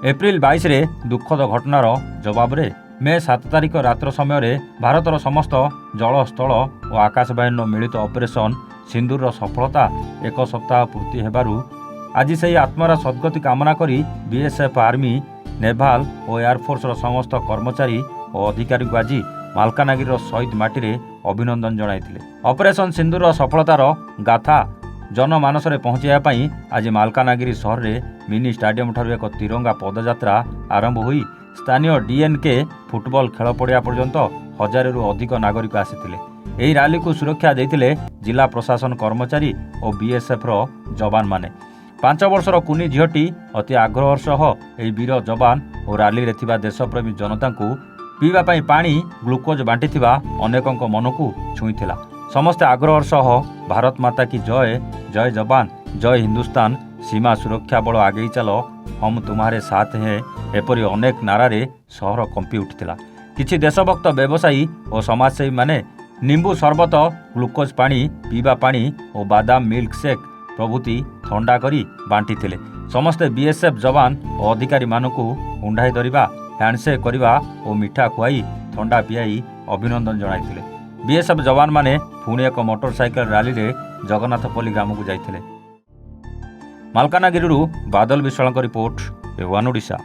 April 22 दुखद घटनार जवाब रे मे 7 तारिख रात्र समय भारतर समस्त जल स्थल और आकाश बाहिनी मिलित ऑपरेशन सिंदूर सफलता एक सप्ताह पूर्ति हेबारु आज से आत्मार सद्गति कामना करी बीएसएफ आर्मी नेभाल और एयरफोर्स समस्त कर्मचारी और अधिकारी को आज मालकानगिरी शहीद माटी रे अभिनंदन जणाइथिले। ऑपरेशन सिंदूर सफलतार गाथा जनमानस रे पहुंचाइबा आज मालकानगिरी सहर रे मिनी स्टाडियम ठारू एक तिरंगा पदयात्रा आरंभ हुई स्थानीय डीएनके फुटबॉल खेल पड़िया पर्यंत 1000 रु अधिक नागरिक आसिथिले। एही रैली को सुरक्षा देथिले जिला प्रशासन कर्मचारी और बीएसएफ रो जवान माने। 5 वर्षर कुनी झीटी अति आग्रह सह एही वीर जवान और रैली रे थिबा देशप्रेमी जनता को पीवा पाई पानी ग्लुकोज बांटिथिबा अनेकंक मन को छुईथिला। समस्त आग्रह सह भारत माता की जय, जय जवान, जय हिंदुस्तान, सीमा सुरक्षा बल आगे चलो, हम तुम्हारे साथ हैं एपरी अनेक नारारे सहर कंपी उठिथिला। किछि देशभक्त व्यवसायी और समाजसेवी माने निंबू शरबत, ग्लुकोज पानी, पीवा पानी और बादाम मिल्क शेक प्रभृति ठंडा करी बांटिथिले। समस्ते बीएसएफ जवान और अधिकारी मानकु उंडाई धरिबा, हैंडशेक करिबा और मिठा खुआई ठंडा पियाई अभिनंदन जणाइथिले। बीएसएफ जवान माने पुणी एक मोटरसाइकेल रैली रे जगन्नाथपल्ली ग्राम को जाइथिले। मालकानगिरी बादल विश्वाल रिपोर्ट, ए1 ओडिशा।